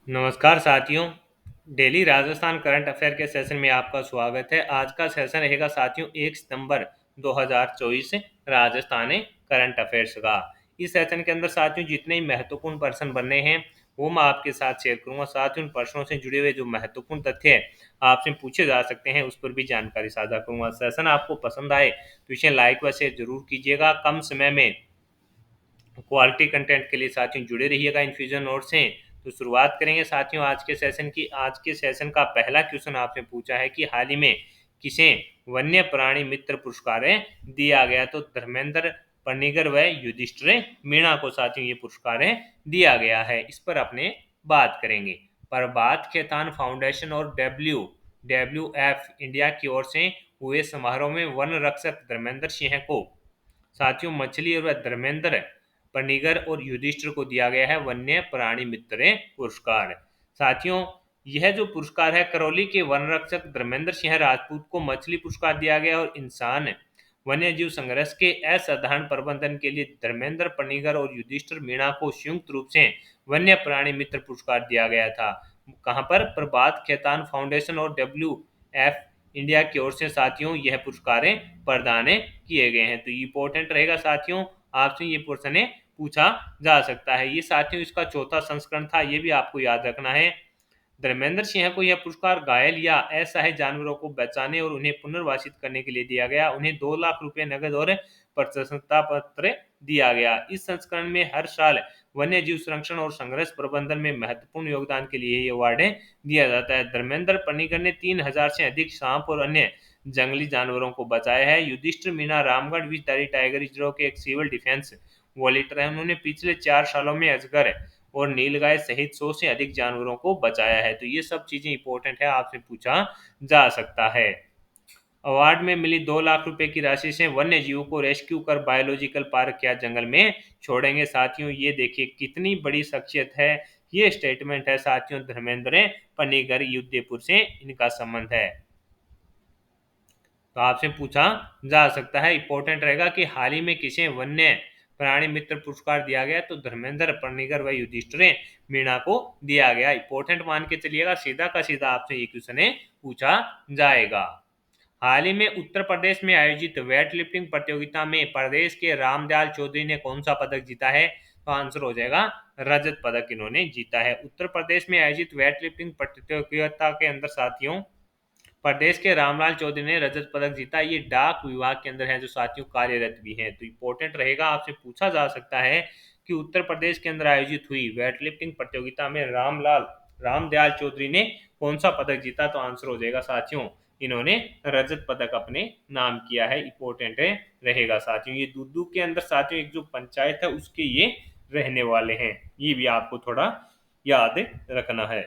नमस्कार साथियों। Daily Rajasthan current affair के सेशन में आपका स्वागत है। आज का सेशन रहेगा साथियों 1 सितंबर 2024 से राजस्थान करंट अफेयर्स का। इस सेशन के अंदर साथियों जितने ही महत्वपूर्ण प्रश्न बनने हैं वो मैं आपके साथ शेयर करूंगा। साथ ही उन प्रश्नों से जुड़े हुए जो महत्वपूर्ण तथ्य है आपसे पूछे जा सकते हैं उस पर भी जानकारी साझा करूंगा। सेशन आपको पसंद आए तो इसे लाइक व शेयर जरूर कीजिएगा। कम समय में क्वालिटी कंटेंट के लिए साथियों जुड़े रहिएगा इन फ्यूजन नोट से। तो शुरुआत करेंगे साथियों आज के सेशन की। आज के सेशन का पहला क्वेश्चन आपने पूछा है कि हाल ही में किसे वन्य प्राणी मित्र पुरस्कार दिया गया। तो धर्मेंद्र पन्नीगर व युधिष्ठिर मीणा को साथियों ये पुरस्कार दिया गया है। इस पर अपने बात करेंगे। प्रभात खेतान फाउंडेशन और WWF इंडिया की ओर से हुए समारोह में वन रक्षक धर्मेंद्र सिंह को साथियों मछली और धर्मेंद्र पन्नीगर और युधिष्ठिर को दिया गया है वन्य प्राणी मित्र पुरस्कार। साथियों यह जो पुरस्कार है करौली के वन रक्षक धर्मेंद्र सिंह राजपूत को मछली पुरस्कार दिया गया और इंसान वन्य जीव संघर्ष के असाधारण प्रबंधन के लिए धर्मेंद्र पन्नीगर और युधिष्ठिर मीणा को संयुक्त रूप से वन्य प्राणी मित्र पुरस्कार दिया गया था। कहां पर? प्रभात खेतान फाउंडेशन और WF इंडिया की ओर से साथियों यह पुरस्कार प्रदान किए गए हैं। तो इंपॉर्टेंट रहेगा साथियों, आपसे ये प्रश्न पूछा जा सकता है। ये साथियों इसका चौथा संस्करण था, ये भी आपको याद रखना है। धर्मेंद्र सिंह को यह पुरस्कार घायल या असहाय जानवरों को बचाने और उन्हें पुनर्वासित करने के लिए दिया गया। उन्हें 2 लाख रुपए नगद और प्रशंसा पत्र दिया गया। इस संस्करण में हर साल वन्य जीव संरक्षण और संघर्ष प्रबंधन में महत्वपूर्ण योगदान के लिए ये अवार्ड दिया जाता है। धर्मेंद्र पन्नीकर ने 3,000 से अधिक सांप और अन्य जंगली जानवरों को बचाया है। युधिष्ठिर मीणा रामगढ़ विषधारी टाइगर रिजर्व के एक सिविल डिफेंस वॉलेंटियर है। उन्होंने पिछले 4 सालों में अजगर और नीलगाय सहित 100 से अधिक जानवरों को बचाया है। तो ये सब चीजें इंपॉर्टेंट है, आपसे पूछा जा सकता है। अवार्ड में मिली 2 लाख रुपए की राशि से वन्य जीवों को रेस्क्यू कर बायोलॉजिकल पार्क या जंगल में छोड़ेंगे। साथियों ये देखिए कितनी बड़ी शख्सियत है। ये स्टेटमेंट है साथियों धर्मेंद्र पन्नीगर, युद्धपुर से इनका संबंध है। तो आपसे पूछा जा सकता है, इंपॉर्टेंट रहेगा कि हाल ही में किसे वन्य प्राणी मित्र पुरस्कार दिया गया। तो धर्मेंद्र पन्नीगर व युधिष्ठिर मीणा को दिया गया। इंपॉर्टेंट मान के चलिएगा, सीधा का सीधा आपसे ये क्वेश्चन पूछा जाएगा। हाल ही में उत्तर प्रदेश में आयोजित वेट लिफ्टिंग प्रतियोगिता में प्रदेश के रामदयाल चौधरी ने कौन सा पदक जीता है। तो आंसर हो जाएगा रजत पदक इन्होंने जीता है। उत्तर प्रदेश में आयोजित वेट लिफ्टिंग प्रतियोगिता के अंदर साथियों प्रदेश के रामलाल चौधरी ने रजत पदक जीता। ये डाक विभाग के अंदर है जो साथियों कार्यरत भी हैं। तो इंपॉर्टेंट रहेगा, आपसे पूछा जा सकता है कि उत्तर प्रदेश के अंदर आयोजित हुई वेट लिफ्टिंग प्रतियोगिता में रामदयाल चौधरी ने कौन सा पदक जीता। तो आंसर हो जाएगा साथियों इन्होंने रजत पदक अपने नाम किया है। इंपॉर्टेंट रहेगा साथियों। ये दूदू के अंदर साथियों एक जो पंचायत है उसके ये रहने वाले हैं, ये भी आपको थोड़ा याद रखना है।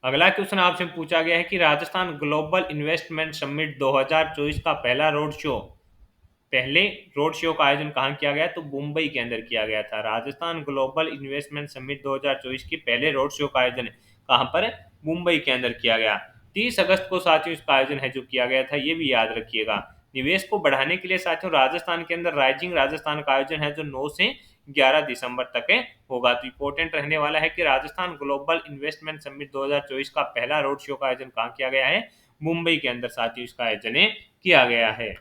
अगला क्वेश्चन आपसे पूछा गया है कि राजस्थान ग्लोबल इन्वेस्टमेंट समिट 2024 का पहले रोड शो का आयोजन कहाँ किया गया। तो मुंबई के अंदर किया गया था। राजस्थान ग्लोबल इन्वेस्टमेंट समिट 2024 के पहले रोड शो का आयोजन कहाँ पर? मुंबई के अंदर किया गया। 30 अगस्त को साथियों इसका आयोजन है जो किया गया था, ये भी याद रखिएगा। निवेश को बढ़ाने के लिए साथियों राजस्थान के अंदर राइजिंग राजस्थान का आयोजन है जो 9 से 11 दिसंबर तक होगा। तो इंपॉर्टेंट रहने वाला है कि राजस्थान ग्लोबल इन्वेस्टमेंट समिट 2024 का पहला रोड शो का आयोजन कहाँ किया गया है? मुंबई के अंदर साथियों इसका आयोजन किया गया है।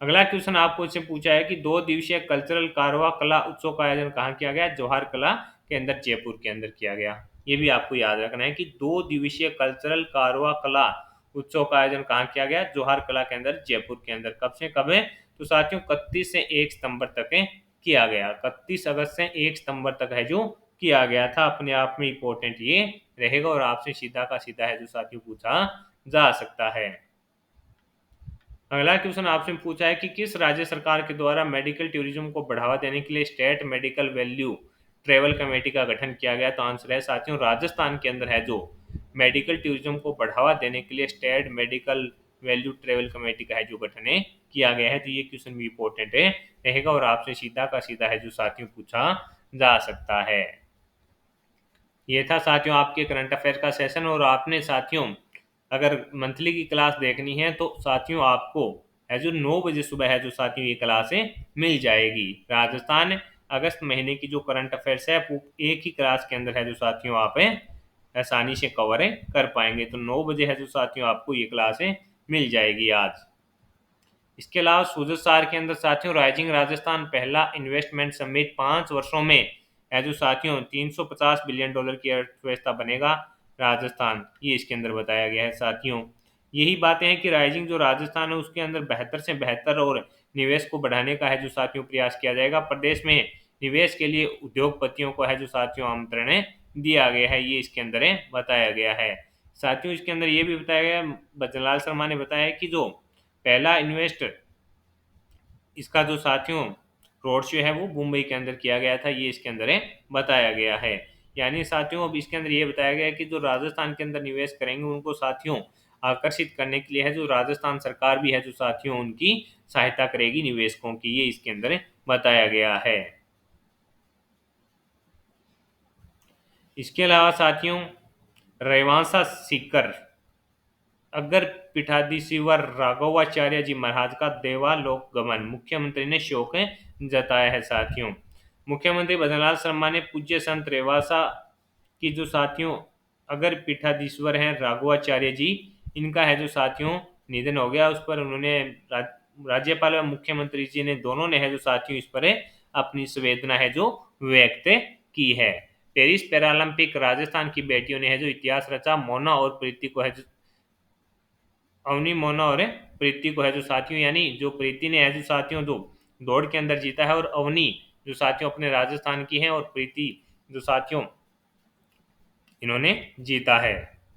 अगला क्वेश्चन आपको इससे पूछा है कि 2 दिवसीय कल्चरल कारवा कला उत्सव का आयोजन कहाँ किया गया? जवाहर कला के अंदर जयपुर के अंदर किया गया। ये भी आपको याद रखना है कि 2 दिवसीय कल्चरल कारवा कला उत्सव का आयोजन कहाँ किया गया? जवाहर कला के अंदर जयपुर के अंदर। कब से कब है? तो साथियों 31 से 1 सितंबर तक किया गया। 31 अगस्त से 1 सितंबर तक है जो किया गया था। अपने आप में इंपॉर्टेंट ये रहेगा और आपसे सीधा का सीधा है जो साथियों पूछा जा सकता है। अगला क्वेश्चन आपसे पूछा है कि किस राज्य सरकार के द्वारा मेडिकल टूरिज्म को बढ़ावा देने के लिए state medical value travel committee का गठन किया गया। तो आंसर है साथियों राजस्थान के अंदर है जो मेडिकल टूरिज्म को बढ़ावा देने के लिए state medical value travel committee का है जो गठन किया गया है। तो ये क्वेश्चन भी इंपॉर्टेंट रहेगा और आपसे सीधा का सीधा है जो साथियों पूछा जा सकता है। ये था साथियों आपके करंट अफेयर का सेशन। और आपने साथियों अगर मंथली की क्लास देखनी है तो साथियों आपको है जो 9 बजे सुबह है जो साथियों ये क्लास मिल जाएगी। राजस्थान अगस्त महीने की जो करंट अफेयर्स है वो एक ही क्लास के अंदर है जो साथियों आप आसानी से कवर कर पाएंगे। तो 9 बजे है जो साथियों आपको ये क्लासें मिल जाएगी आज। इसके अलावा सूरज शहर के अंदर साथियों राइजिंग राजस्थान पहला इन्वेस्टमेंट समिट 5 वर्षों में है जो साथियों $350 बिलियन की अर्थव्यवस्था बनेगा राजस्थान, ये इसके अंदर बताया गया है साथियों। यही बातें हैं कि राइजिंग जो राजस्थान है उसके अंदर बेहतर से बेहतर और निवेश को बढ़ाने का है जो साथियों प्रयास किया जाएगा। प्रदेश में निवेश के लिए उद्योगपतियों को है जो साथियों आमंत्रण दिया गया है, ये इसके अंदर बताया गया है। साथियों इसके अंदर ये भी बताया गया, बचनलाल शर्मा ने बताया कि जो पहला इन्वेस्ट इसका जो साथियों रोड शो है वो मुंबई के अंदर किया गया था, ये इसके अंदर बताया गया है। यानी साथियों अब इसके अंदर ये बताया गया है कि जो राजस्थान के अंदर निवेश करेंगे उनको साथियों आकर्षित करने के लिए है जो राजस्थान सरकार भी है जो साथियों उनकी सहायता करेगी निवेशकों की, ये इसके अंदर बताया गया है। इसके अलावा साथियों रेवांसा सीकर अगर पीठाधीश्वर राघवाचार्य जी महाराज का देवालोक गमन, मुख्यमंत्री ने शोक जताया है साथियों। मुख्यमंत्री भजनलाल शर्मा ने पूज्य संत रेवासा की जो साथियों अगर पीठाधीश्वर हैं राघवाचार्य जी, इनका है जो साथियों निधन हो गया, उस पर उन्होंने राज्यपाल व मुख्यमंत्री जी ने दोनों ने है जो साथियों इस पर अपनी संवेदना है जो व्यक्त की है। पेरिस पैरालंपिक राजस्थान की बेटियों ने है जो इतिहास रचा, मोना और प्रीति को है जो अवनी मोना और प्रीति को है जो साथियों, यानी जो प्रीति ने है जो साथियों जो दौड़ के अंदर जीता है और अवनी जो साथियों अपने राजस्थान की है और प्रीति जो साथियों इन्होंने जीता है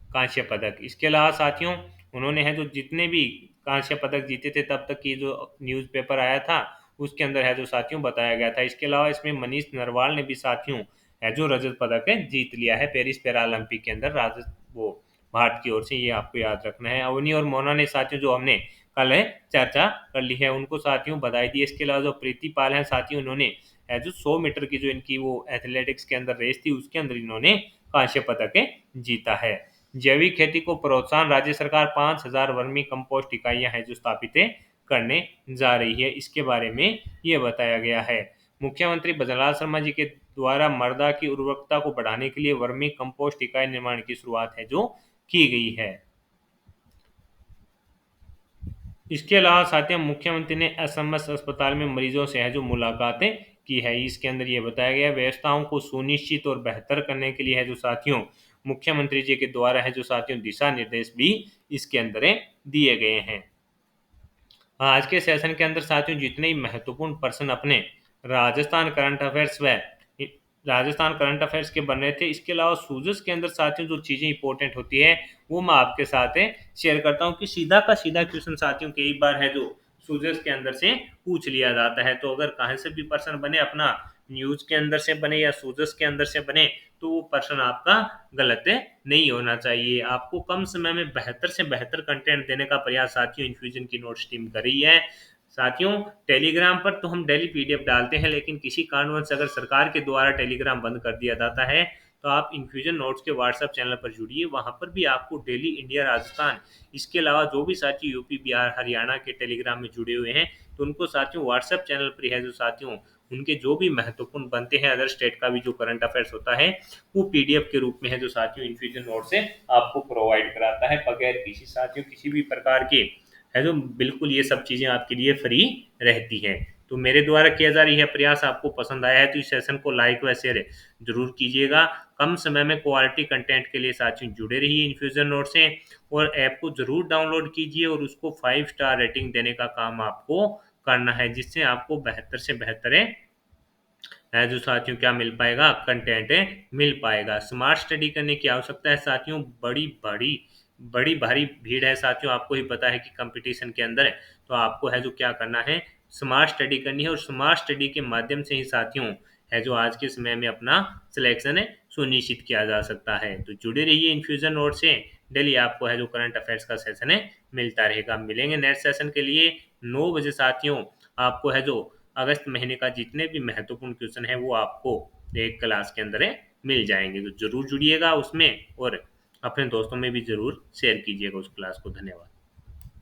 कांस्य पदक। इसके अलावा साथियों उन्होंने है जो जितने भी कांस्य पदक जीते थे तब तक की जो न्यूज़पेपर आया था उसके अंदर है जो साथियों बताया गया था। इसके अलावा इसमें मनीष नरवाल ने भी साथियों है जो रजत पदक जीत लिया है पेरिस पैरालंपिक के अंदर वो भारत की ओर से, ये आपको याद रखना है। अवनी और मोना ने साथियों जो हमने कल चर्चा कर ली है उनको साथियों बधाई दी। इसके अलावा जो प्रीति पाल है साथियों उन्होंने जो 100 मीटर की जो इनकी वो एथलेटिक्स के अंदर रेस थी उसके अंदर इन्होंने कांस्य पदक जीता है। जैविक खेती को प्रोत्साहन, राज्य सरकार 5,000 वर्मी कंपोस्ट इकाइयां हैं जो स्थापित करने जा रही है, इसके बारे में ये बताया गया है। मुख्यमंत्री भजनलाल शर्मा जी के द्वारा मृदा की उर्वरकता को बढ़ाने के लिए वर्मी कंपोस्ट इकाई निर्माण की शुरुआत है जो की गई है। इसके अलावा साथियों मुख्यमंत्री ने एसएमएस अस्पताल में मरीजों से है जो मुलाकातें की है, इसके अंदर ये बताया गया व्यवस्थाओं को सुनिश्चित और बेहतर करने के लिए है जो साथियों मुख्यमंत्री जी के द्वारा है जो साथियों दिशा निर्देश भी इसके अंदर दिए गए हैं। आज के सेशन के अंदर साथियों जितने ही महत्वपूर्ण प्रश्न अपने राजस्थान करंट अफेयर्स व राजस्थान करंट अफेयर्स के बन रहे थे, इसके अलावा सूजस के अंदर साथियों जो चीज़ें इंपॉर्टेंट होती है वो मैं आपके साथ शेयर करता हूँ कि सीधा का सीधा क्वेश्चन साथियों कई बार है जो सूजस के अंदर से पूछ लिया जाता है। तो अगर कहीं से भी प्रश्न बने, अपना न्यूज के अंदर से बने या सूजस के अंदर से बने, तो वो प्रश्न आपका गलत नहीं होना चाहिए। आपको कम समय में बेहतर से बेहतर कंटेंट देने का प्रयास साथियों इन्फ्यूजन की नोट्स टीम कर रही है। साथियों टेलीग्राम पर तो हम डेली पीडीएफ डालते हैं, लेकिन किसी कारणवश अगर सरकार के द्वारा टेलीग्राम बंद कर दिया जाता है तो आप इन्फ्यूजन नोट्स के व्हाट्सएप चैनल पर जुड़िए, वहां पर भी आपको डेली इंडिया राजस्थान, इसके अलावा जो भी साथी यूपी बिहार हरियाणा के टेलीग्राम में जुड़े हुए हैं तो उनको साथियों व्हाट्सएप चैनल पर है जो साथियों उनके जो भी महत्वपूर्ण बनते हैं अदर स्टेट का भी जो करंट अफेयर्स होता है वो पीडीएफ के रूप में है जो साथियों इन्फ्यूजन नोट से आपको प्रोवाइड कराता है बगैर किसी साथियों किसी भी प्रकार के है जो बिल्कुल ये सब चीज़ें आपके लिए फ्री रहती हैं। तो मेरे द्वारा किया जा रही है प्रयास आपको पसंद आया है तो इस सेशन को लाइक व शेयर जरूर कीजिएगा। कम समय में क्वालिटी कंटेंट के लिए साथियों जुड़े रहिए इन्फ्यूजन नोट से, और ऐप को जरूर डाउनलोड कीजिए और उसको 5 स्टार रेटिंग देने का काम आपको करना है, जिससे आपको बेहतर से बेहतर है जो साथियों क्या मिल पाएगा, कंटेंट मिल पाएगा। स्मार्ट स्टडी करने की आवश्यकता है साथियों, बड़ी भारी भीड़ है साथियों, आपको ही पता है कि कंपटीशन के अंदर है, तो आपको है जो क्या करना है स्मार्ट स्टडी करनी है और स्मार्ट स्टडी के माध्यम से ही साथियों है जो आज के समय में अपना सिलेक्शन है सुनिश्चित किया जा सकता है। तो जुड़े रहिए इन्फ्यूजन नोट से, डेली आपको है जो करंट अफेयर्स का सेशन है मिलता रहेगा। मिलेंगे नेक्स्ट सेशन के लिए 9 बजे साथियों। आपको है जो अगस्त महीने का जितने भी महत्वपूर्ण क्वेश्चन है वो आपको एक क्लास के अंदर मिल जाएंगे, तो जरूर जुड़िएगा उसमें और अपने दोस्तों में भी जरूर शेयर कीजिएगा उस क्लास को। धन्यवाद।